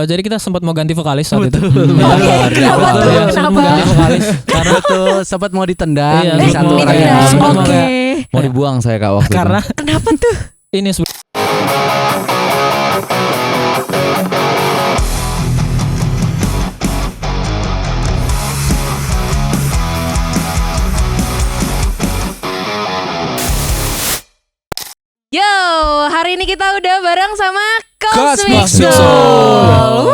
Jadi kita sempat mau ganti vokalis saat itu. Oke, kenapa tuh? Kenapa? Ganti vokalis Karena tuh sempat mau ditendang Iya, di satu ditendang. raya. Sempat mau Oke. Mau dibuang saya Kak waktu karena Kenapa tuh? ini Yo, hari ini kita udah bareng sama Cosmic Cosmic Soul. Soul.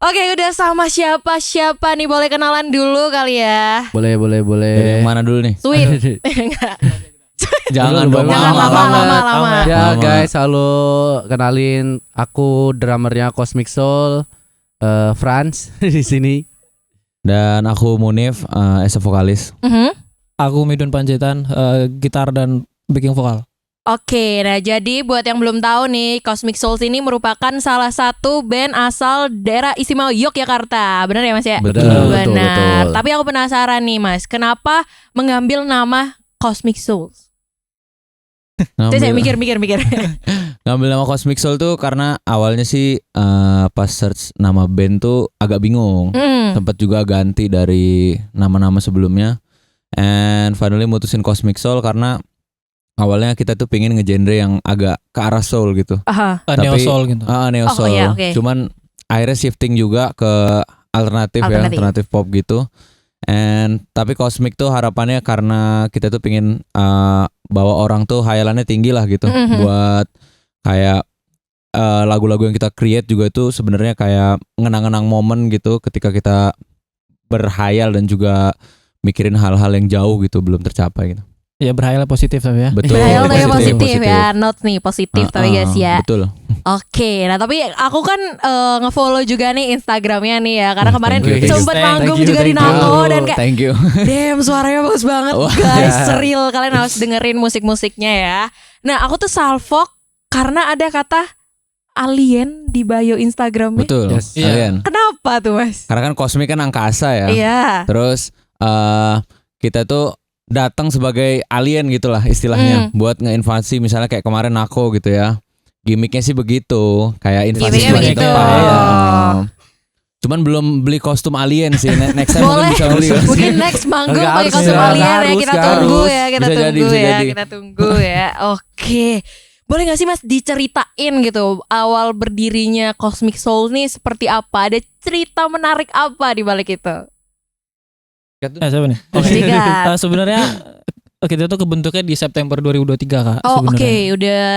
Oke, udah sama siapa nih? Boleh kenalan dulu kali ya. Boleh. Dari yang mana dulu nih? Sweet. Enggak. Jangan dong Jangan lama-lama. Ya guys, halo, kenalin aku drummernya Cosmic Soul, Franz di sini. Dan aku Munif, as a vokalis. aku Midun Panjaitan, gitar dan backing vokal. Oke, nah jadi buat yang belum tahu nih, Cosmic Souls ini merupakan salah satu band asal daerah istimewa Yogyakarta. Benar ya Mas ya? Betul. Benar. Tapi aku penasaran nih Mas, kenapa mengambil nama Cosmic Souls? Terus saya mikir. Ngambil nama Cosmic Soul tuh karena awalnya sih pas search nama band tuh agak bingung. Sempat juga ganti dari nama-nama sebelumnya. And finally mutusin Cosmic Soul karena awalnya kita tuh pengen ngegenre yang agak ke arah soul gitu. Aha. Neo soul gitu. Neo soul. iya, oke. Cuman akhirnya shifting juga ke alternatif pop gitu. And tapi Cosmic tuh harapannya karena kita tuh pengen bawa orang tuh hayalannya tinggi lah gitu. Buat kayak lagu-lagu yang kita create juga tuh sebenarnya kayak ngenang-ngenang momen gitu ketika kita berhayal dan juga mikirin hal-hal yang jauh gitu belum tercapai gitu. Ya berhayal positif tapi ya. Betul. Berhayal tapi positif ya, not nih positif tapi guys ya. Betul. Oke, nah tapi aku kan ngefollow juga nih Instagramnya nih ya, karena kemarin Thank you. sempet manggung Thank you, juga di thank you. Nango dan kayak Thank you. damn suaranya bagus banget Wah, guys, ya. serial. Kalian harus dengerin musik-musiknya ya. Nah aku tuh salfok karena ada kata alien di bio Instagramnya. Betul. Yes. Alien. Kenapa tuh Mas? Karena kan Cosmic kan angkasa ya. Iya. Terus kita tuh datang sebagai alien gitulah istilahnya buat ngeinvasi misalnya kayak kemarin Nako gitu ya. Gimiknya sih begitu, kayak invasi Gimiknya sebuah begitu. tempat. Ya. Cuman belum beli kostum alien sih. Next time mungkin Boleh. bisa beli. Mungkin next manggung Nggak pakai harus kostum ya, alien ya. nggak Kita harus, tunggu nggak ya. Kita Bisa tunggu jadi, bisa ya. jadi. Kita tunggu ya. Oke. Boleh gak sih Mas diceritain gitu awal berdirinya Cosmic Soul nih seperti apa? Ada cerita menarik apa di balik itu? Siapa nih? Sikat. Sebenarnya kita tuh kebentuknya di September 2023 Kak. Oh oke, sebenarnya. udah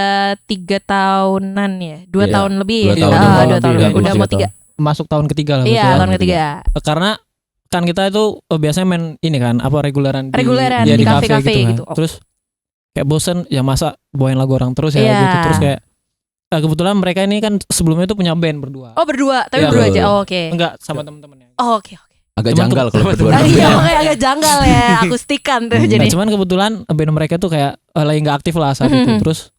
3 tahunan ya, 2 Iya, tahun lebih 2 ya. tahun, 2 tahun lebih, lebih. Udah mau 3. Masuk tahun ketiga lah. Iya, berarti tahun ketiga. ya. Karena kan kita itu biasanya main ini kan apa reguleran Reguleran di kafe-kafe gitu. Kan. Terus kayak bosen ya masa bawain lagu orang terus ya Iya. gitu. Terus kayak kebetulan mereka ini kan sebelumnya tuh punya band berdua. Oh berdua, tapi Iya, berdua betul. aja. Oh, oke. Enggak sama temen-temennya. Oh, oke. Agak Cuman janggal kalau berdua. Iya, makanya agak janggal ya, akustikan tuh Nah, jadi. cuman kebetulan band mereka tuh kayak lagi nggak aktif lah saat itu. Terus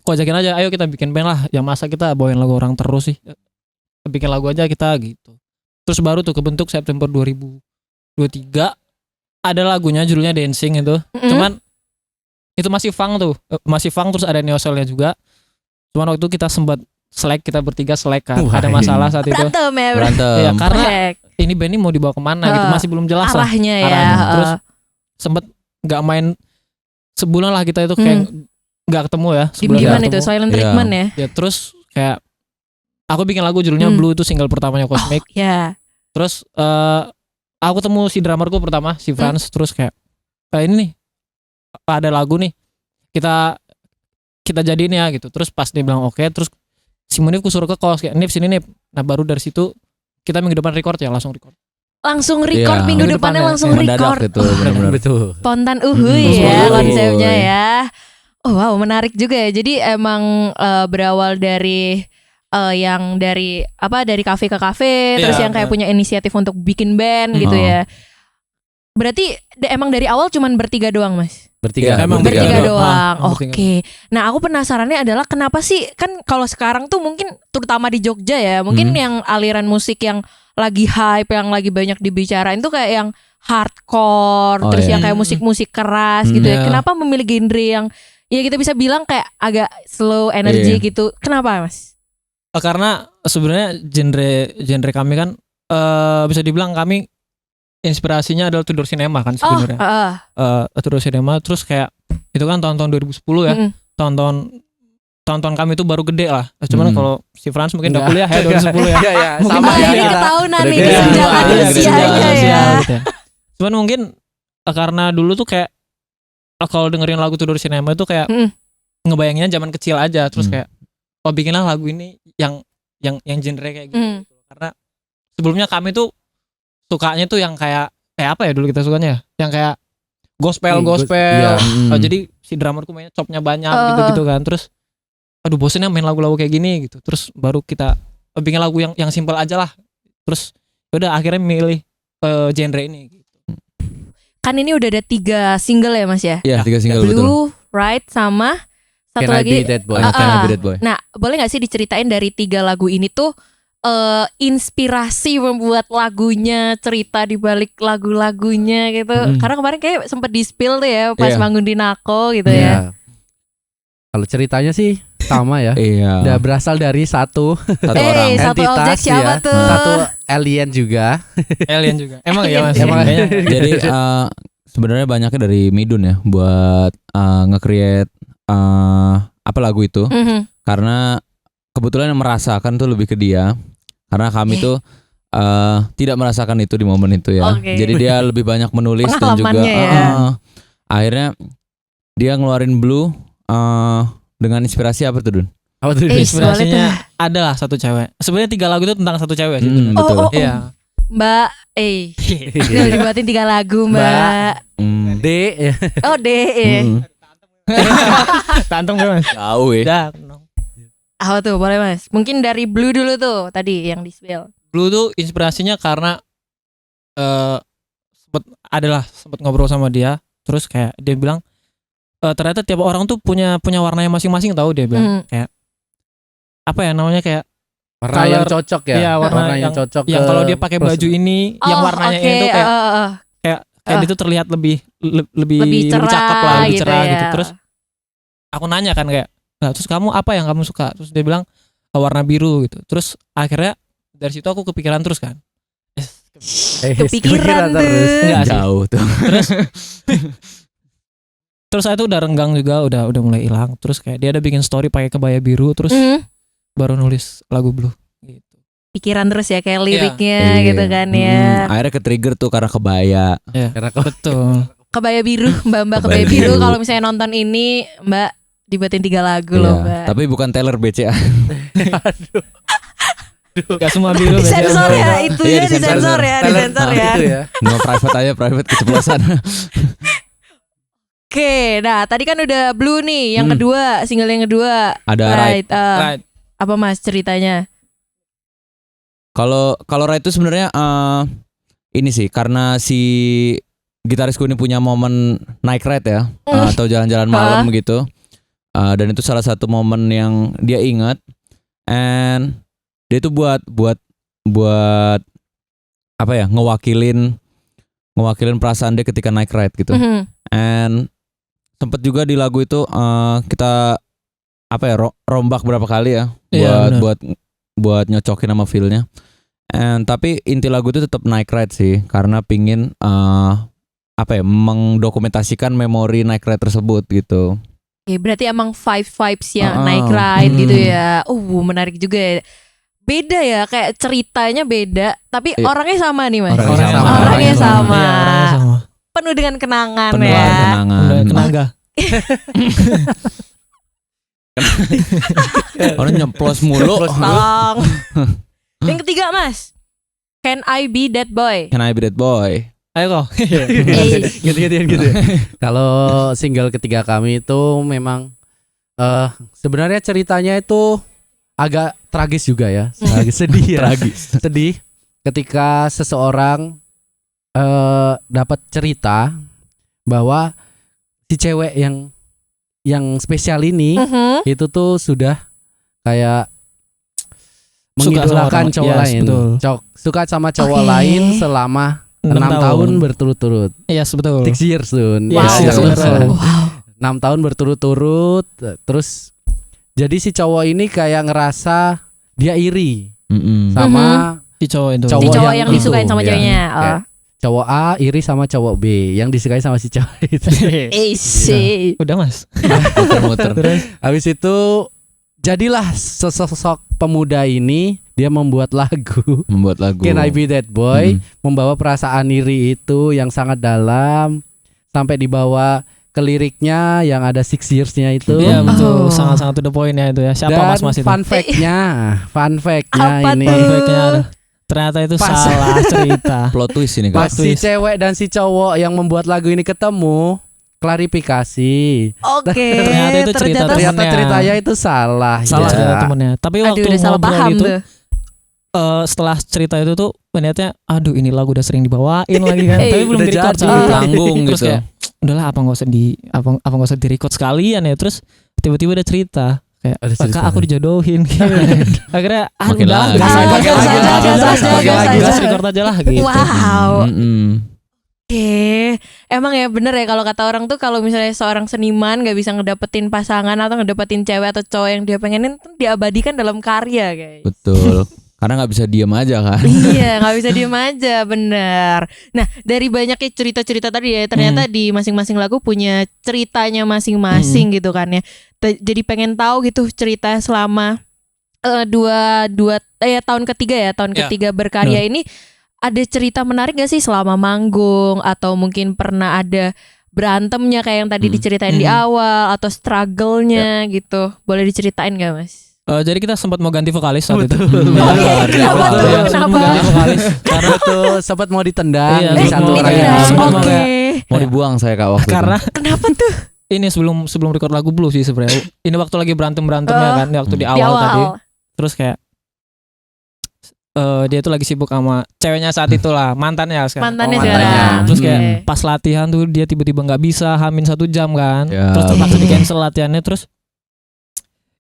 aku ajakin aja, ayo kita bikin band lah. Ya masa kita bawain lagu orang terus sih. Bikin lagu aja kita gitu. Terus baru tuh kebentuk September 2023. Ada lagunya judulnya Dancing itu. Cuman itu masih funk tuh. Masih funk terus ada neo soulnya juga. Cuman waktu itu kita sempat selek, kita bertiga selek kan. Ada masalah saat itu. Berantem ya, Berantem. Ya karena Correct. ini band ini mau dibawa kemana gitu masih belum jelas lah Arahnya ya. arahnya. Terus sempet nggak main sebulan lah kita itu kayak nggak ketemu ya. Sebulan nggak Diem-dieman itu, ketemu. silent Iya. treatment ya. Ya terus kayak aku bikin lagu judulnya Blue, itu single pertamanya Cosmic. Ya. Terus aku ketemu si drummerku pertama si Franz. Terus kayak ini nih ada lagu nih kita jadiin ya gitu. Terus pas dia bilang oke, terus si Munif ku suruh ke kos kayak Nip sini Nip. Nah baru dari situ kita minggu depan record ya, langsung record. Langsung record Iya. minggu Minggu depannya depannya. langsung Mendadak record. gitu benar-benar. Betul. Spontan uhuy ya Uhuy. konsepnya ya. Oh wow, menarik juga ya. Jadi emang berawal dari yang dari kafe ke kafe, terus yang kayak punya inisiatif untuk bikin band gitu ya. Berarti emang dari awal cuman bertiga doang Mas? Bertiga. Iya, Emang Bertiga bertiga doang. doang. Oke. Nah, aku penasarannya adalah kenapa sih kan kalau sekarang tuh mungkin terutama di Jogja ya, mungkin yang aliran musik yang lagi hype, yang lagi banyak dibicarain tuh kayak yang hardcore, terus yang kayak musik-musik keras gitu ya. Iya. Kenapa memilih genre ya kita bisa bilang kayak agak slow energy Iya. gitu. Kenapa Mas? Karena sebenarnya genre kami kan bisa dibilang kami inspirasinya adalah Tudor Cinema kan sebenarnya. Tudor Cinema, terus kayak itu kan tahun-tahun 2010 ya. Mm-mm. Tahun-tahun kami itu baru gede lah. Cuman kalau si Frans mungkin udah kuliah ya 2010 ya. Iya, Mungkin sama iya, ya. ini iya. ketahunan Udah nih gede. kesenjangan Iya, usianya gede. ya. Gitu ya. Cuman mungkin karena dulu tuh kayak kalau dengerin lagu Tudor Cinema itu kayak ngebayanginnya zaman kecil aja, terus kayak bikinlah lagu ini yang genre kayak gitu. Karena sebelumnya kami tuh sukanya tuh yang kayak apa ya dulu kita sukanya ya? Yang kayak gospel. Iya. Jadi si drummerku mainnya chopnya banyak gitu-gitu kan. Terus aduh bosennya main lagu-lagu kayak gini gitu. Terus baru kita bikin lagu yang simpel aja lah. Terus udah akhirnya milih genre ini gitu. Kan ini udah ada 3 single ya Mas ya? Iya, 3 single betul. Blue, Right, sama satu Can I lagi. Be That Boy? Can I Be That Boy? Nah, boleh gak sih diceritain dari 3 lagu ini tuh inspirasi membuat lagunya, cerita di balik lagu-lagunya gitu. Karena kemarin kayak sempet di-spill tuh ya pas Iya. manggung di Nako gitu Iya. ya. Kalau ceritanya sih sama ya. Iya. Udah berasal dari satu Orang. Satu entitas, objek siapa ya. tuh? Satu alien juga. Alien juga. Emang ya Mas? Emang. Kayaknya. Jadi sebenarnya banyaknya dari Midun ya buat nge-create apa lagu itu. Karena kebetulan yang merasakan tuh lebih ke dia. Karena kami tuh tidak merasakan itu di momen itu ya. Oke. Jadi dia lebih banyak menulis dan juga Pengalamannya ya. akhirnya dia ngeluarin Blue dengan inspirasi apa tuh Dun? Apa tuh? Inspirasinya adalah satu cewek. Sebenarnya 3 lagu itu tentang satu cewek sih. bener. Betul. Oh. Iya. Mbak, udah dibuatin 3 lagu Mbak. D ya. Oh D ya. Tantem kan Mas? Jauh ya. Udah. Apa tuh boleh Mas? Mungkin dari Blue dulu tuh tadi yang di-spill. Blue tuh inspirasinya karena sempet ngobrol sama dia, terus kayak dia bilang ternyata tiap orang tuh punya warnanya masing-masing, tahu dia bilang kayak apa ya namanya kayak Warna yang Color. cocok ya. Iya, warna yang cocok. yang ke kalau dia pakai baju ini yang warnanya oke, itu kayak dia tuh terlihat lebih cerah cakep lah, lebih gitu cerah ya. gitu. Terus aku nanya kan kayak, nah, terus kamu apa yang kamu suka? Terus dia bilang warna biru gitu. Terus akhirnya dari situ aku kepikiran terus kan. Kepikiran tuh. terus. Enggak sih. Jauh tuh. Terus saya tuh udah renggang juga, udah mulai hilang. Terus kayak dia ada bikin story pakai kebaya biru, terus baru nulis lagu Blue gitu. Pikiran terus ya kayak liriknya Iya. gitu kan ya. Akhirnya ke-trigger tuh karena kebaya. Karena Betul. Kebaya biru, Mbak Kebaya kebaya biru. biru. Kalau misalnya nonton ini, Mbak dibuatin 3 lagu loh, Iya. Mbak. Tapi bukan Taylor BCA. Gak semua biru. Disensor ya, itu Iya, ya disensor ya, disensor ya. Itu ya. Cuma private aja, private keceplosan. Oke, nah tadi kan udah Blue nih, yang kedua, single yang kedua. Ada Right. Right. Apa Mas ceritanya? Kalau Right itu sebenarnya ini sih karena si gitarisku ini punya momen night ride ya, atau jalan-jalan malam gitu. Dan itu salah satu momen yang dia ingat, and dia itu buat apa ya, ngewakilin perasaan dia ketika night ride gitu. And sempet juga di lagu itu kita apa ya, rombak berapa kali ya, Iya, buat nyocokin sama feel-nya. And tapi inti lagu itu tetap night ride sih, karena pingin apa ya, mendokumentasikan memori night ride tersebut gitu. Oke, berarti emang vibes yang night ride gitu ya. Menarik juga ya. Beda ya, kayak ceritanya beda, tapi orangnya sama nih Mas. Orangnya sama. Orangnya sama. Iya, orangnya sama. Penuh dengan kenangan Penuh ya. kenangan. Tenaga. Orang nyemplos mulu. Tolong. Yang ketiga Mas, Can I Be That Boy? Can I Be That Boy? Ayo kok. Gitu. Kalau single ketiga kami itu memang sebenarnya ceritanya itu agak tragis juga ya. Agak sedih ya. Sedih ketika seseorang dapat cerita bahwa si cewek yang spesial ini itu tuh sudah kayak mengidolakan cowok lain. Suka sama cowok lain selama 6 tahun berturut-turut. Yes, betul. 6 years tuh. Yes, Wow. betul. Wow. 6 tahun berturut-turut. Terus jadi si cowok ini kayak ngerasa dia iri sama Si cowok itu. Si cowok yang itu, disukain sama ya. ceweknya. Kayak cowok A iri sama cowok B yang disukai sama si cowok itu. Sih. Udah mas. Muter-muter. Habis itu jadilah sosok pemuda ini dia membuat lagu Can I Be That Boy, membawa perasaan iri itu yang sangat dalam sampai dibawa ke liriknya yang ada 6 years-nya itu. Iya betul, sangat-sangat to the point ya itu ya. Siapa Dan mas-mas itu? fun fact-nya Apa ini tuh? Fun fact-nya ada. Ternyata itu Pas. salah cerita. Plot twist ini pas kan. si cewek dan si cowok yang membuat lagu ini ketemu, klarifikasi. Oke. Ternyata itu cerita Ternyata temennya. ceritanya itu salah. Salah ya. cerita temennya. Tapi Aduh, waktu udah salah ngobrol paham itu, tuh. setelah cerita itu tuh ternyata aduh ini lagu udah sering dibawain lagi kan. Tapi belum udah di-record jadi. sama kita. Tanggung Terus gitu. kayak udahlah apa nggak usah apa nggak usah di-record sekalian ya. Terus tiba-tiba ada cerita kayak Ada cerita. Kak aku dijodohin. Akhirnya Makin udah lagi. gas Ah, aja, gas aja, gas aja. gas record aja lah gitu. Wow. Mm-mm. Oke, emang ya bener ya kalau kata orang tuh kalau misalnya seorang seniman nggak bisa ngedapetin pasangan atau ngedapetin cewek atau cowok yang dia pengenin tuh diabadikan dalam karya guys. Betul. Karena nggak bisa diam aja kan. Iya, nggak bisa diem aja, bener. Nah, dari banyaknya cerita-cerita tadi ya, ternyata di masing-masing lagu punya ceritanya masing-masing gitu kan ya. Jadi pengen tahu gitu cerita selama tahun ketiga ya, tahun Ya, ketiga berkarya ini ada cerita menarik gak sih selama manggung atau mungkin pernah ada berantemnya kayak yang tadi diceritain di awal atau struggle-nya gitu. Boleh diceritain gak Mas? Jadi kita sempat mau ganti vokalis saat itu. Oh, iya. Kenapa tuh? Iya, sempat mau Kenapa? ganti vokalis. Karena tuh sempat mau ditendang Iya, di sempat satu mau orang ditendang. yang Sempat mau Oke. kayak- Mau dibuang saya Kak waktu Karena Kenapa tuh? ini sebelum record lagu Blue sih sebenarnya. Ini waktu lagi berantemnya kan, waktu di Di awal tadi. awal. Terus kayak dia tuh lagi sibuk sama ceweknya saat itulah, mantannya sekarang. Mantannya mantannya. sekarang. Terus Oke. kayak pas latihan tuh dia tiba-tiba nggak bisa hamin 1 jam kan. Ya. Terus terpaksa di cancel latihannya. Terus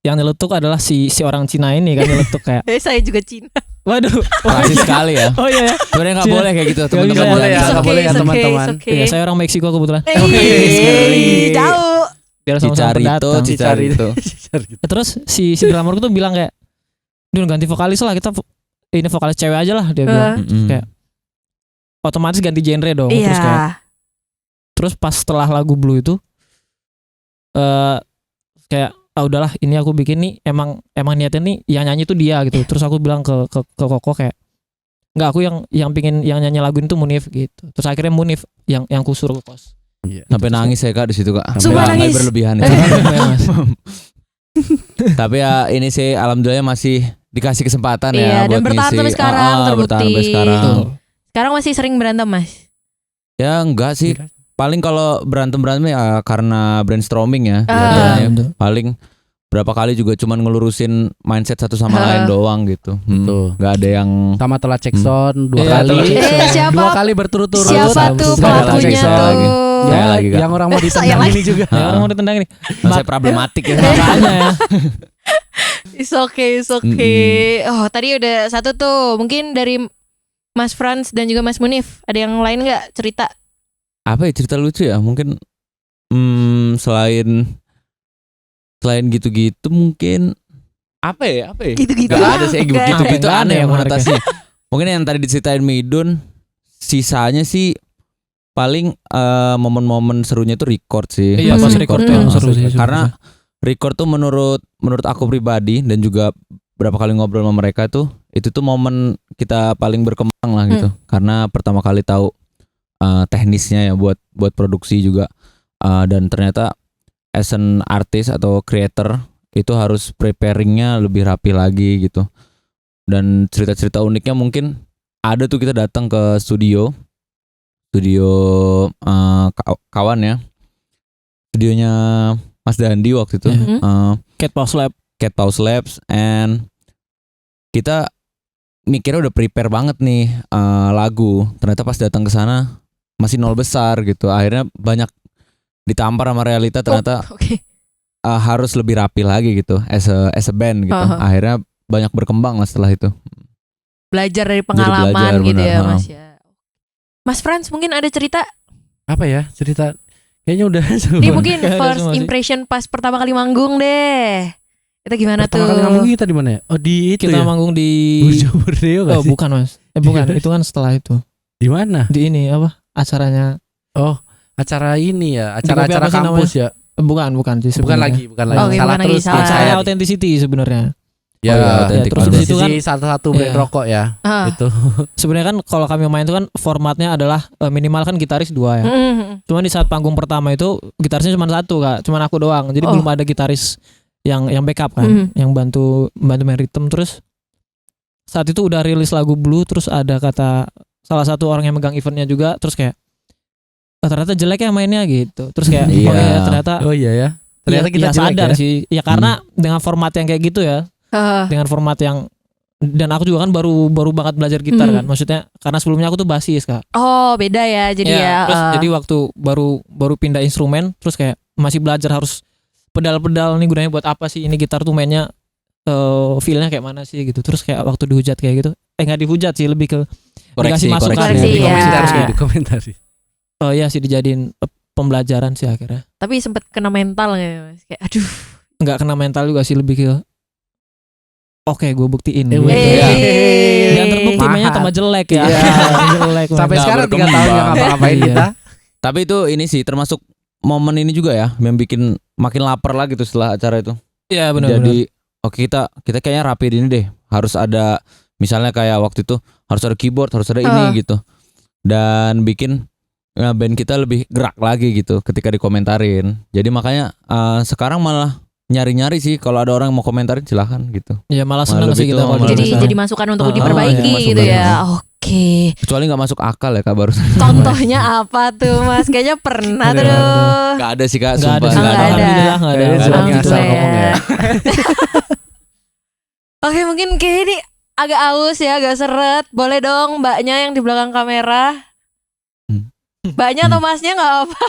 yang nyeletuk adalah si orang Cina ini kan nyeletuk kayak Saya juga Cina. waduh. Rasis sekali ya. Oh iya ya. Sebenarnya nggak Cina. boleh kayak gitu Nggak teman-teman. bisa. boleh ya, It's nggak okay, boleh ya it's okay, teman-teman. it's okay. Iya, saya orang Meksiko kebetulan. Jauh. Biar sama-sama Cicarito, pendatang. Cicarito. Terus si drummer tuh bilang kayak, "Dun ganti vokalis lah, kita ini vokalis cewek aja lah," dia bilang. Mm-mm. Kayak otomatis ganti genre dong. Terus kayak Iya. terus pas setelah lagu Blue itu kayak udahlah ini aku bikin nih emang niatnya nih yang nyanyi tuh dia gitu. Terus aku bilang ke Koko kayak enggak, aku yang pingin yang nyanyi lagu itu Munif gitu. Terus akhirnya Munif yang kusur ke kos. Sampai nangis saya Kak di situ Kak. Sumpah Nggak nangis. berlebihan itu. Tapi ya ini sih alhamdulillah masih dikasih kesempatan Iya, ya dan buat bertahan ngisi. sampai sekarang, Bertahan terbukti. sampai sekarang. Tuh. Sekarang masih sering berantem Mas. Ya enggak sih. Paling kalau berantem ya karena brainstorming ya. Ah. biasanya. Iya, betul. Paling berapa kali juga cuman ngelurusin mindset satu sama lain doang gitu. Betul. Nggak ada yang Sama telat check sound 2 Iya, kali. telat check sound. Siapa? 2 kali berturut-turut. Siapa tuh Telat check pelakunya sound. lagi. tuh? Saya lagi, Kak. Yang orang mau Saya ditendang lagi. ini juga. Ya, orang mau ditendang nih. saya problematik ya. Makanya ya. It's okay. Oh, tadi udah satu tuh. Mungkin dari Mas Frans dan juga Mas Munif. Ada yang lain nggak cerita? Apa ya cerita lucu ya? Mungkin selain gitu-gitu mungkin apa ya? Gitu-gitu. Gak ada sih Nggak gitu-gitu ada. aneh ya Yang menarik ya. konotasinya. Mungkin yang tadi diceritain Midun, sisanya sih paling momen-momen serunya itu record sih. Iya, pas record tuh yang seru sih. Karena record tuh menurut aku pribadi dan juga berapa kali ngobrol sama mereka tuh itu tuh momen kita paling berkembang lah gitu. Karena pertama kali tahu teknisnya ya buat produksi juga. Dan ternyata as an artist atau creator itu harus preparingnya lebih rapi lagi gitu. Dan cerita-cerita uniknya mungkin ada tuh kita datang ke studio kawan ya, studionya Mas Dandi waktu itu, Cat Pause Lab. Cat Pause Labs, and kita mikirnya udah prepare banget nih lagu. Ternyata pas datang ke sana masih nol besar gitu. Akhirnya banyak ditampar sama realita. Ternyata Oke. harus lebih rapi lagi gitu as a band gitu. Akhirnya banyak berkembang lah setelah itu. Belajar dari Jadi pengalaman belajar, gitu benar, ya Mas ya. Mas Frans mungkin ada cerita? Apa ya cerita? Kayaknya udah Ini mungkin Ada first semua sih. impression pas pertama kali manggung deh. Itu gimana pertama tuh? kali ngomong kita di mana ya? Oh di itu Kita ya. manggung di Burjo Borneo nggak Oh sih? bukan Mas. Bukan, itu kan setelah itu. Di mana? Di ini apa? Acaranya Oh acara ini ya, Di kopi acara-acara apa sih kampus ya. bukan sih Bukan sebenarnya. lagi. Oh, Salah bukan lagi, terus. salah. Acara Saya Authenticity sebenarnya. Ya, Oh, iya, Authentic terus Podcast. di situ kan satu-satu brand Iya. rokok ya. Ah. Itu. sebenarnya kan kalau kami main itu kan formatnya adalah minimal kan gitaris 2 ya. Mm. Cuman di saat panggung pertama itu gitarisnya cuma 1 Kak, cuma aku doang. Jadi Oh. belum ada gitaris yang backup kan, yang bantu main rhythm. Terus saat itu udah rilis lagu Blue, terus ada kata salah satu orang yang megang eventnya juga, terus kayak ternyata jelek ya mainnya gitu. Terus kayak Iya. oh ya ternyata Oh iya ya. Ternyata ya, kita ya jelek sadar ya. sih. Ya karena dengan format yang kayak gitu ya, dengan format yang dan aku juga kan baru banget belajar gitar kan. Maksudnya karena sebelumnya aku tuh basis Kak. Oh beda ya jadi ya. Terus jadi waktu baru pindah instrumen, terus kayak masih belajar harus pedal-pedal nih gunanya buat apa sih, ini gitar tuh mainnya feel-nya kayak mana sih gitu. Terus kayak waktu dihujat kayak gitu, nggak dihujat sih, lebih ke dikasih masukan koreksi, ya, iya. terus kayak Komentari. oh iya sih dijadiin pembelajaran sih akhirnya. Tapi sempet kena mental nggak ya, Mas? Kayak aduh. Nggak kena mental juga sih, lebih ke oke gue buktiin Eh, gitu. iya. Dan terbukti mainnya Mahal. tambah jelek ya. Iya. Jelek Sampai Nggak sekarang 3 tahun berkembang. nggak ngapa-ngapain Iya. kita. Tapi itu ini sih termasuk momen ini juga ya yang bikin makin lapar lagi tuh setelah acara itu. Iya benar. Jadi oke kita kayaknya rapi ini deh. Harus ada misalnya kayak waktu itu harus ada keyboard, harus ada ini gitu. Dan bikin band kita lebih gerak lagi gitu ketika dikomentarin. Jadi makanya sekarang malah nyari-nyari sih kalau ada orang yang mau komentarin silahkan gitu. Iya malah Malah seneng lebih sih kita tuh, kalau malah Jadi lebih masukan untuk Oh, diperbaiki iya, gitu masukan. ya. Oke. Kecuali nggak masuk akal ya Kak baru. Contohnya apa tuh Mas? Kayaknya pernah Ada. tuh. Gak ada sih Kak, nggak ada sumpah sih, nggak ada. alhamdulillah nggak ada. Kayaknya Nggak cuma ada gitu. ngasal Alhamdulillah. ngomong ya. Oke mungkin kayak ini agak aus ya, agak seret. Boleh dong mbaknya yang di belakang kamera. Mbaknya atau masnya nggak apa.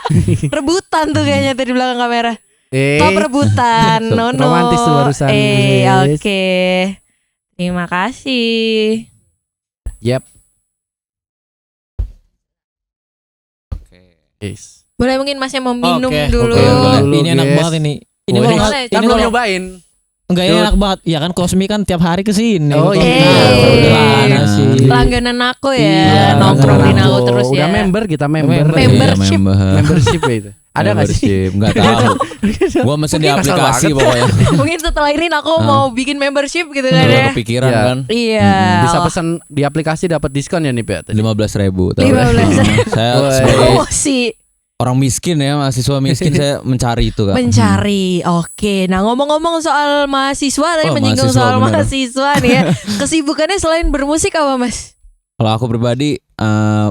Rebutan tuh kayaknya tuh di belakang kamera. Top rebutan. No. Romantis tuh barusan. Oke. Terima kasih. Yep. Yes. Boleh mungkin masnya mau minum Oke, dulu. oke, boleh. Ini enak Guys. banget ini. Ini Boleh. kalau nggak- Boleh, ini Kan belum kalau nyobain. enggak ini enak banget. Ya kan Cosmi kan tiap hari kesini. Oh, Kok iya. gimana Iya. sih? Langganan aku ya, Iya, nongkrongin langganan aku terus ya. Udah member kita member. Member. Membership. Membership ya itu. Ada nggak sih? Membership, nggak tahu. Gua mesen di Mungkin asal aplikasi banget. pokoknya. Mungkin setelah ini aku mau bikin membership gitu kan Udah ya. kepikiran Iya. kan. Iya. Bisa pesan di aplikasi dapat diskon ya nih Pak? 15.000 tahu. 15.000. Saya Woi. sebagai Promosi orang miskin ya, mahasiswa miskin saya mencari itu Kak. mencari. Oke. Nah, ngomong-ngomong soal mahasiswa tadi Oh, menyinggung mahasiswa, soal bener. mahasiswa nih ya. Kesibukannya selain bermusik apa, Mas? Kalau aku pribadi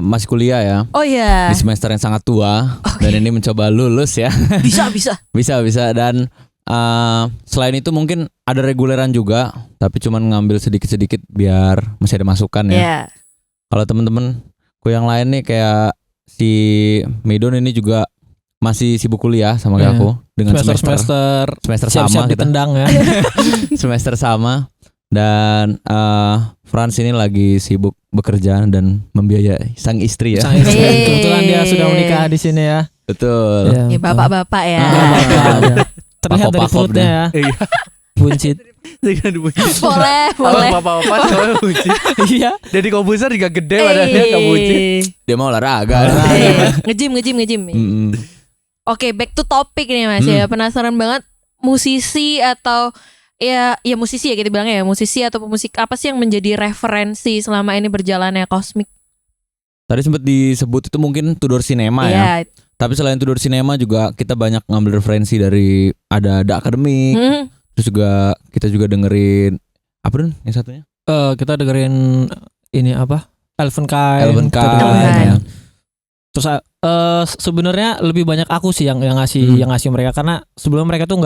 masih kuliah ya Oh iya. di semester yang sangat tua Oke. dan ini mencoba lulus ya. Bisa. bisa dan selain itu mungkin ada reguleran juga, tapi cuman ngambil sedikit-sedikit biar masih ada masukan ya. Iya. Kalau temen-temenku yang lain nih kayak si Midon ini juga masih sibuk kuliah sama kayak Iya. aku dengan Semester semester siap-siap sama kita. ditendang ya. Semester sama dan Frans ini lagi sibuk bekerja dan membiayai sang istri ya. Sang istri. Yeay. Kebetulan dia sudah menikah di sini ya. Betul. Iya, Ya, bapak-bapak ya. Bapak-bapak. Terlihat dari Pakop-pakop perutnya ya. Iya. Buncit. boleh. Bapak-bapak cowok bucin. Iya. Jadi komposer juga gede badannya nggak bucin. Dia mau olahraga. Ngejim. Mm-mm. Oke, back to topic nih Mas ya. Penasaran banget musisi atau ya musisi ya kita bilangnya ya, musisi atau pemusik apa sih yang menjadi referensi selama ini berjalannya Cosmic? Tadi sempat disebut itu mungkin Tudor Cinema ya. Iya. Tapi selain Tudor Cinema juga kita banyak ngambil referensi dari ada The Academic. Hmm. Terus juga kita juga dengerin apa dong yang satunya? Kita dengerin ini apa? Elven Kind. Elven Kita Kind, dengerin. ya. Terus sebenarnya lebih banyak aku sih yang ngasih mereka, karena sebelum mereka tuh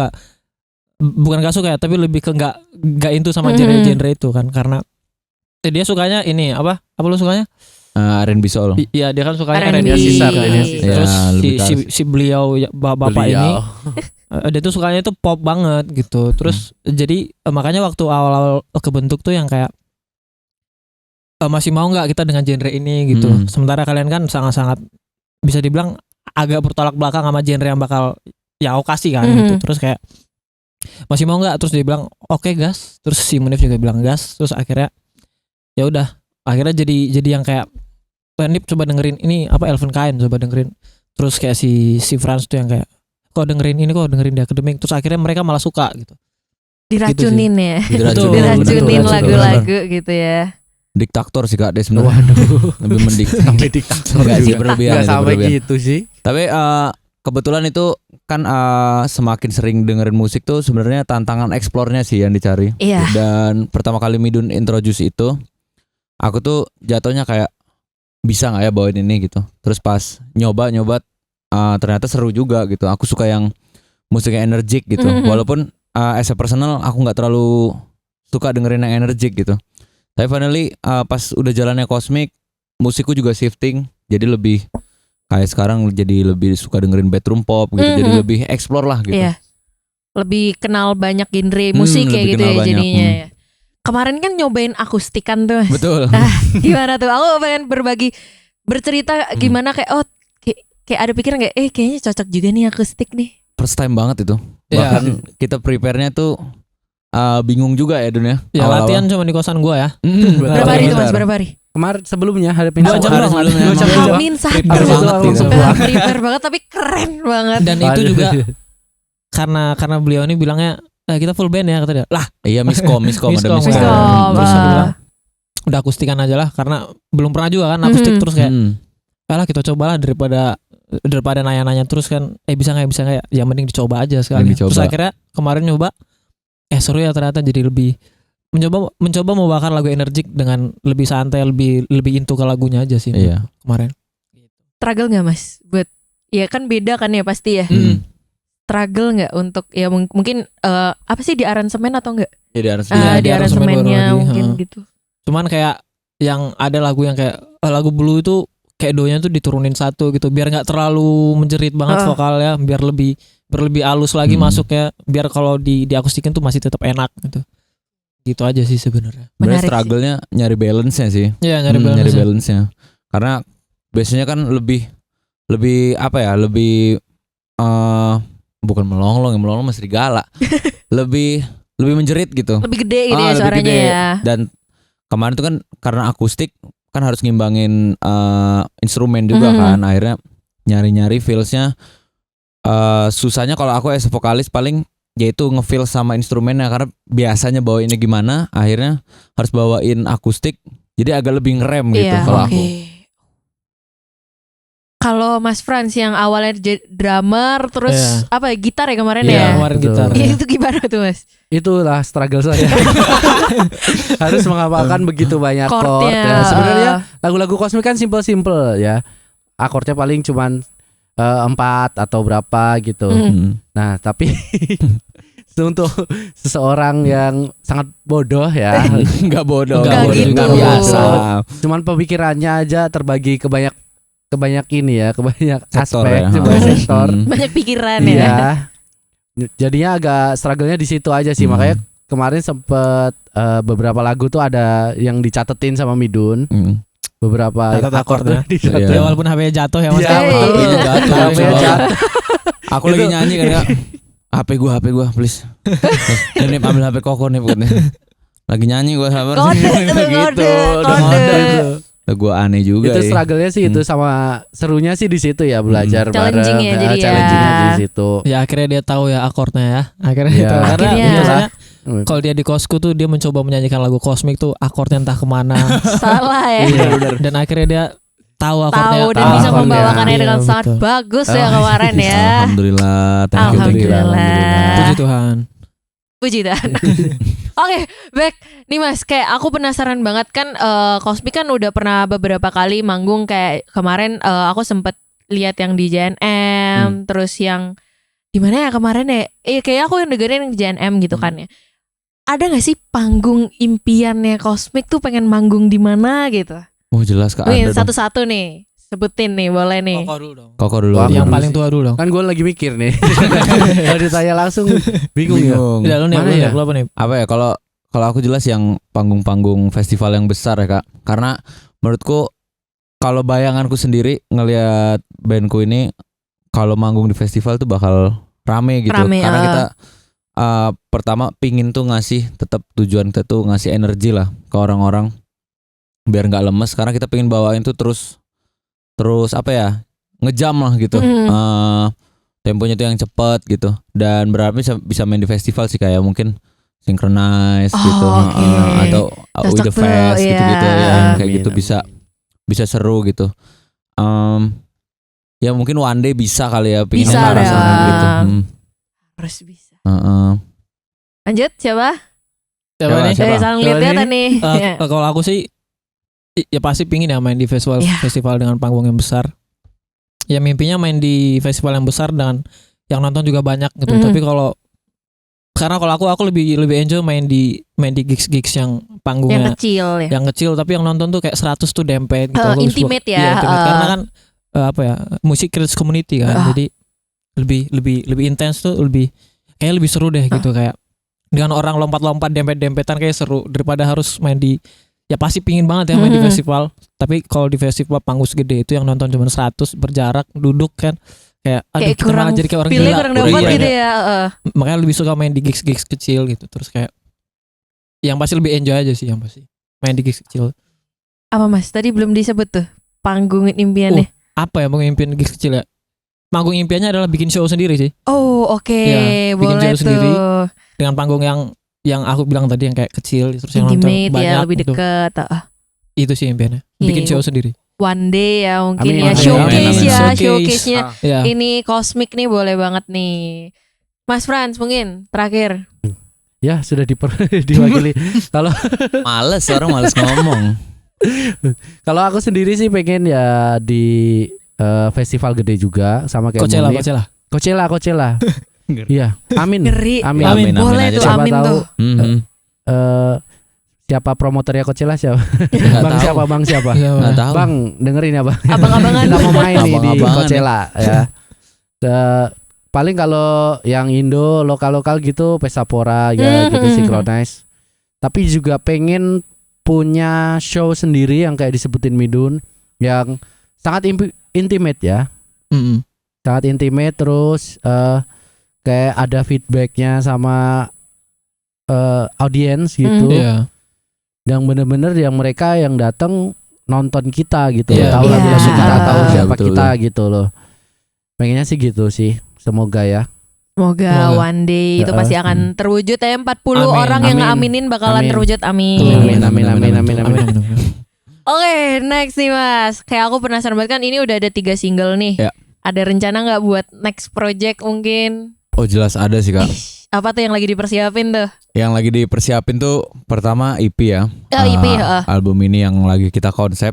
bukan gak suka ya, tapi lebih ke nggak into sama genre itu kan, karena dia sukanya ini apa lu sukanya? R&B soul. Iya dia kan sukanya R&B. R&B Sisar, kan. dia sisar. Terus Ya, lebih si beliau ya, bapak ini dia tuh sukanya itu pop banget gitu. Terus jadi makanya waktu awal-awal kebentuk tuh yang kayak masih mau nggak kita dengan genre ini gitu. Sementara kalian kan sangat-sangat bisa dibilang agak bertolak belakang sama genre yang bakal ya aku kasih kan gitu. Terus kayak masih mau nggak? Terus dia bilang oke gas. Terus si Munif juga bilang gas. Terus akhirnya ya udah. Akhirnya jadi yang kayak Nip coba dengerin ini apa Elven Kain coba dengerin. Terus kayak si Franz tuh yang kayak kok dengerin ini kok dengerin di akademik. Terus akhirnya mereka malah suka gitu. Diracunin ya. Diracunin lagu-lagu gitu ya. Diktator sih Kak Des sebenarnya. Lebih mendiktator. Sampai diktator Enggak sih juga. berlebihan. Nggak itu, sampai berlebihan. gitu sih. Tapi kebetulan itu kan semakin sering dengerin musik tuh sebenarnya tantangan eksplornya sih yang dicari. Iya. Dan pertama kali Midun introduce itu, aku tuh jatuhnya kayak bisa nggak ya bawain ini gitu. Terus pas nyoba ternyata seru juga gitu. Aku suka yang musiknya energik gitu. Walaupun as a personal aku nggak terlalu suka dengerin yang energik gitu. Tapi finally pas udah jalannya Cosmic, musikku juga shifting. Jadi lebih kayak sekarang jadi lebih suka dengerin bedroom pop gitu. Jadi lebih explore lah gitu. Iya. Lebih kenal banyak genre musik ya lebih gitu kenal ya banyak. jadinya. Kemarin kan nyobain akustikan tuh. Mas. Betul. Nah, gimana tuh? Aku pengen bercerita gimana kayak kayak ada pikiran kayak kayaknya cocok juga nih akustik nih. First time banget itu. Iya. Bahkan kita prepare-nya tuh bingung juga ya dunia. Ya latihan cuma di kosan gua ya. Berapa hari itu Mas? Berapa hari? Kemarin sebelumnya hari Pintu 2 jam hari doang, sebelumnya. 2 jam Emang doang. Amin satu. Prepare banget gitu. Prepare banget tapi keren banget. Dan itu juga karena beliau ini bilangnya kita full band ya kata dia. Lah, Iya miskom ada miskom. Terus dia bilang udah akustikan aja lah karena belum pernah juga kan akustik terus kayak lah kita cobalah daripada nanya-nanya terus kan bisa nggak ya mending dicoba aja sekali. Terus akhirnya kemarin nyoba seru ya ternyata jadi lebih mencoba membawakan lagu energik dengan lebih santai lebih into ke lagunya aja sih. Iya. Kemarin. Struggle nggak Mas? Buat ya kan beda kan ya pasti ya. Struggle nggak untuk ya mungkin apa sih di aransemen atau enggak? Ya, di aransemennya mungkin gitu. Cuman kayak yang ada lagu yang kayak lagu Blue itu kayak doanya tuh diturunin satu gitu biar nggak terlalu menjerit banget vokalnya, biar lebih halus lagi masuknya, biar kalau di akustikin tuh masih tetap enak gitu. Gitu aja sih sebenarnya. Sebenarnya struggle-nya nyari balance-nya sih. Iya, nyari balance-nya. Karena biasanya kan lebih apa ya? Lebih bukan melonglong masih serigala. lebih menjerit gitu. Lebih gede gitu ya suaranya gede. ya. Dan kemarin tuh kan karena akustik kan harus ngimbangin instrumen juga kan. Akhirnya nyari-nyari feels-nya susahnya kalau aku as vokalis paling yaitu ngefeel sama instrumennya karena biasanya bawainnya gimana, akhirnya harus bawain akustik jadi agak lebih ngerem gitu kalau aku. Kalau Mas Franz yang awalnya drummer terus apa gitar ya kemarin ya? Kemarin gitar. Itu gimana tuh Mas? Itulah struggle saya. Harus menghafalkan begitu banyak chord. Chordnya. Sebenarnya lagu-lagu Cosmic kan simple ya. Akordnya paling cuman 4 atau berapa gitu. Nah, tapi untuk seseorang yang sangat bodoh ya, Enggak bodoh, Enggak gitu. enggak biasa. Cuman pemikirannya aja terbagi ke banyak ini ya, ke banyak Sektor aspek, ya. ke banyak sektor. Banyak pikiran Iya. ya. Jadinya agak struggle-nya di situ aja sih. Makanya kemarin sempet beberapa lagu tuh ada yang dicatetin sama Midun. Beberapa akordnya dicatat. Ya walaupun HP jatuh ya Mas. Iya, betul. HP-nya jatuh. Aku lagi nyanyi kan ya. HP gua please. Ini ambil HP Koko nih bukan. Lagi nyanyi gua sabar sih. Kode. Udah gua aneh juga. Itu struggle-nya sih itu sama serunya sih di situ ya, belajar Challenging bareng. ya jadi ya. Challenging-nya di situ. Ya akhirnya dia tahu ya akordnya ya. Akhirnya dia Iya. tahu. Karena Akhirnya. biasanya kalau dia di kosku tuh dia mencoba menyanyikan lagu Cosmic tuh akordnya entah kemana. Salah ya. Dan akhirnya dia tahu akordnya. Tahu dan bisa akornya. membawakannya Iya, dengan sangat betul. bagus ya kemarin ya. Alhamdulillah, thank you. Alhamdulillah. Puji Tuhan. Puji Tuhan. Oke, baik. Nih Mas, kayak aku penasaran banget kan Cosmic kan udah pernah beberapa kali manggung kayak kemarin aku sempet lihat yang di JNM, terus yang di mana ya kemarin ya? Kayak aku yang dengerin yang di JNM gitu kan ya. Ada gak sih panggung impiannya Cosmic tuh pengen manggung di mana gitu? Oh jelas Kak. Nih ada dong. satu-satu nih, sebutin nih, boleh nih. Koko dulu dong. Koko dulu. Wah, Yang dulu paling sih. tua dulu dong. Kan gue lagi mikir nih. Kalau ditanya langsung bingung ya. Udah lu nih, Mana lu ya? apa nih? Apa ya kalau aku jelas yang panggung-panggung festival yang besar ya Kak. Karena menurutku kalau bayanganku sendiri ngelihat bandku ini kalau manggung di festival tuh bakal rame gitu. Karena kita pertama pingin tuh ngasih, tetap tujuan kita tuh ngasih energi lah ke orang-orang biar nggak lemes. Karena kita pengen bawain tuh terus apa ya, ngejam lah gitu. Temponya tuh yang cepet gitu. Dan berharap bisa main di festival sih, kayak mungkin Synchronize gitu, atau With The Fest gitu-gitu ya, kayak gitu bisa seru gitu. Ya mungkin one day bisa kali ya, pengen Bisa rasanya gitu. Harus bisa. Siapa Lanjut siapa nih? Saling lihat nih. Kalau aku sih ya pasti pingin ya main di festival dengan panggung yang besar. Ya mimpinya main di festival yang besar dan yang nonton juga banyak gitu. Tapi karena kalau aku lebih enjoy main di gigs yang panggungnya yang kecil tapi yang nonton tuh kayak 100 tuh dempet gitu. Intimate ya. Iya, intimate. Karena kan musik creates community kan. Jadi lebih intens tuh, lebih seru deh gitu, kayak dengan orang lompat-lompat dempet-dempetan kayak seru daripada harus main di, ya pasti pingin banget ya main di festival. Tapi kalau di festival panggung segede itu yang nonton cuma 100 berjarak duduk kan kayak kurang, jadi kayak orang gila, kurang dapat gitu ya. Makanya lebih suka main di gigs kecil gitu. Terus kayak yang pasti lebih enjoy aja sih, yang pasti main di gigs kecil. Apa Mas tadi belum disebut tuh panggung impiannya? Apa ya panggung impian gigs kecil ya? Panggung impiannya adalah bikin show sendiri sih. Ya, bikin boleh show sendiri tuh. dengan panggung yang aku bilang tadi, yang kayak kecil terus yang nonton banyak ya, lebih gitu. dekat. Itu sih impiannya, bikin show sendiri. One day ya mungkin Amin, ya, amin, showcase amin. ya, showcase-nya. Ya. Ini Cosmic nih boleh banget nih. Mas Frans mungkin terakhir. Ya sudah diwakili. Males ngomong. Kalau aku sendiri sih pengen ya di festival gede juga sama kayak Munif. Coachella. Iya, amin. Ngeri. Amin. Boleh tuh, Siapa amin tahu, tuh. siapa promotornya Coachella siapa? Bang siapa? Nggak tahu. Bang, dengerin ya Bang. Abang-abangan. Kita mau main nih di Abang-abangan Coachella ya. Paling kalau yang Indo lokal gitu Pesapora ya gitu, Synchronize. Tapi juga pengen punya show sendiri yang kayak disebutin Midun, yang sangat intimate ya. Sangat intimate, terus kayak ada feedbacknya sama audiens gitu. Yang bener-bener yang mereka yang datang nonton kita gitu, tahu lagu kita, tahu siapa kita gitu loh. Pengennya sih gitu sih. Semoga ya. Semoga one day itu pasti akan terwujud ya. 40 orang yang ngaminin bakalan terwujud. Amin. Amin. Oke, next nih Mas. Kayak aku penasaran banget kan, ini udah ada 3 single nih. Ya. Ada rencana nggak buat next project mungkin? Oh jelas ada sih Kak. Apa tuh yang lagi dipersiapin tuh? Yang lagi dipersiapin tuh pertama EP ya. EP. Album ini yang lagi kita konsep.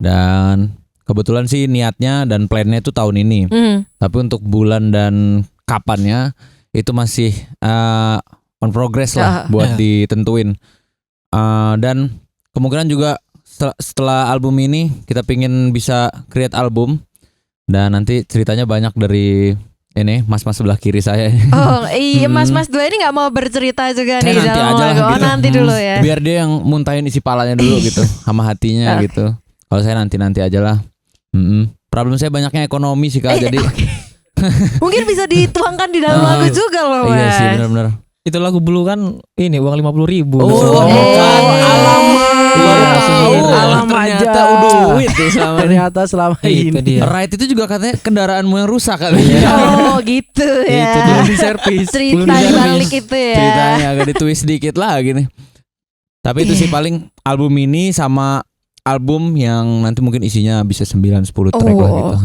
Dan kebetulan sih niatnya dan plannya tuh tahun ini. Tapi untuk bulan dan kapannya itu masih on progress lah buat ditentuin. Dan kemungkinan juga setelah album ini kita pingin bisa create album. Dan nanti ceritanya banyak dari ini mas-mas sebelah kiri saya. Oh iya, mas-mas dua ini nggak mau bercerita juga nih nanti dalam aja lagu. lah, gitu. Nanti dulu ya. Biar dia yang muntahin isi palanya dulu gitu, sama hatinya gitu. Kalau saya nanti aja lah. Problem saya banyaknya ekonomi sih Kak, jadi mungkin bisa dituangkan di dalam lagu juga loh Mas. Iya sih benar-benar. Itu lagu Blue kan ini uang 50.000. Ternyata duit deh selama ini. Right itu juga katanya kendaraanmu yang rusak kali ya. Oh gitu ya. Itu belum di servis. Cerita di balik itu ya. Ceritanya agak ditwist dikit lah gini. Tapi itu sih paling album ini sama album yang nanti mungkin isinya bisa 9-10 track lah gitu.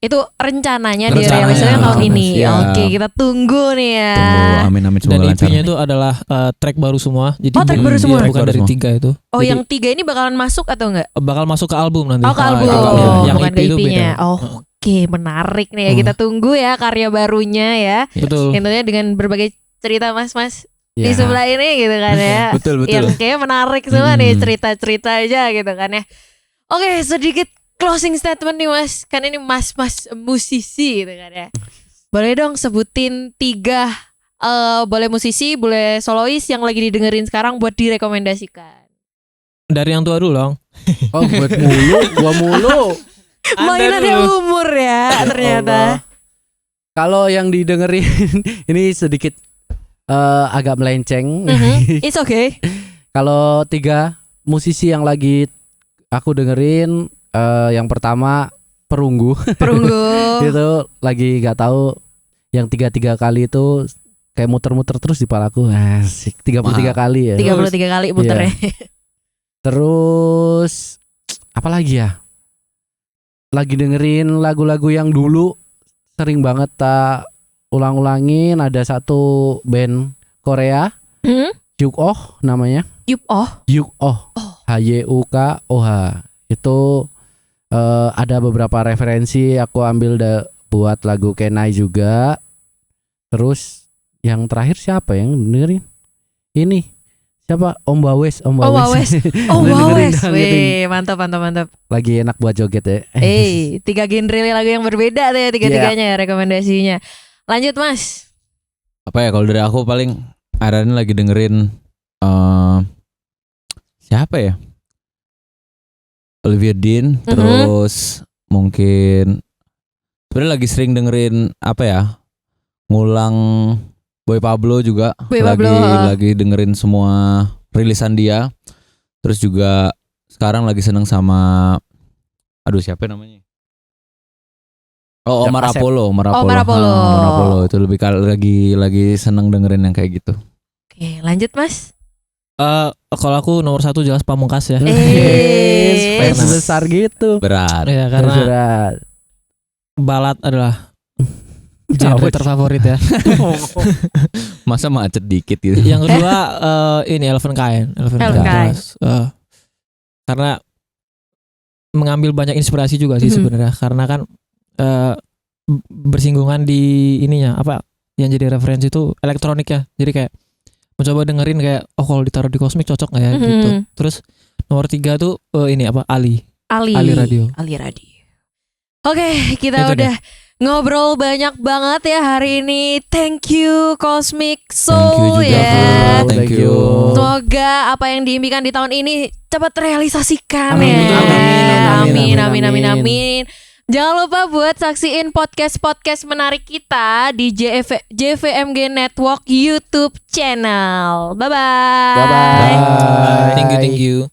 Itu rencananya dirilisnya tahun ini. Oke, kita tunggu nih ya. Tunggu, amin semoga dan lancar. EP-nya itu adalah track baru semua. Jadi track baru semua. Bukan dari 3 itu. Oh, jadi, yang 3 ini bakalan masuk atau enggak? Bakal masuk ke album nanti. Oh, ke album. Yang bukan EP ke itu EP-nya. beda. Oke, menarik nih ya. Kita tunggu ya karya barunya ya. Betul. Tentunya dengan berbagai cerita mas-mas di sebelah ini gitu kan ya. Betul. Yang kayaknya menarik semua nih, cerita-cerita aja gitu kan ya. Oke, sedikit closing statement nih Mas. Kan ini mas-mas musisi gitu kan ya. Boleh dong sebutin 3 boleh musisi, boleh solois yang lagi didengerin sekarang buat direkomendasikan. Dari yang tua dulu dong. Oh, buat gua mulu. Mainannya umur ya ternyata. Kalau yang didengerin ini sedikit agak melenceng. It's okay. Kalau 3 musisi yang lagi aku dengerin, yang pertama Perunggu. Itu lagi nggak tahu, yang 33 kali itu kayak muter-muter terus di palaku. Asik, 33 kali ya. 33 kali muternya. Terus apa lagi ya? Lagi dengerin lagu-lagu yang dulu sering banget tak ulang-ulangin. Ada satu band Korea, Yuk Oh namanya. Yuk Oh. HYUKOH. Itu ada beberapa referensi aku ambil buat lagu Kenai juga. Terus yang terakhir siapa yang dengerin? Ini siapa? Om Bawes. Wih, mantap. Lagi enak buat joget ya. 3 genre lagu yang berbeda tuh ya, 3-3-nya ya rekomendasinya. Lanjut Mas. Apa ya kalau dari aku paling ada ini lagi dengerin siapa ya? Olivia Dean, terus mungkin sebenarnya lagi sering dengerin apa ya? Ngulang Boy Pablo juga. Lagi dengerin semua rilisan dia. Terus juga sekarang lagi seneng sama siapa namanya? Omar Apollo itu lagi seneng dengerin yang kayak gitu. Oke, lanjut Mas. Kalau aku nomor 1 jelas Pamungkas ya. Fans besar gitu. Berat. Ya karena balad adalah genre terfavorit ya. Masa macet dikit gitu. Yang kedua ini Elephant Kain. Karena mengambil banyak inspirasi juga sih sebenarnya. Karena kan bersinggungan di ininya apa yang jadi referensi itu elektronik ya. Jadi kayak mencoba dengerin kayak kalau ditaruh di Cosmic cocok nggak ya gitu. Terus nomor 3 tuh ini apa Ali Radio. Oke, kita itu udah ngobrol banyak banget ya hari ini. Thank you Cosmic Soul. Thank you juga, ya. Thank you. Semoga apa yang diimpikan di tahun ini cepat terrealisasikan Amin. ya. Amin. Jangan lupa buat saksiin podcast menarik kita di JVMG Network YouTube channel. Bye-bye. Bye-bye. Thank you.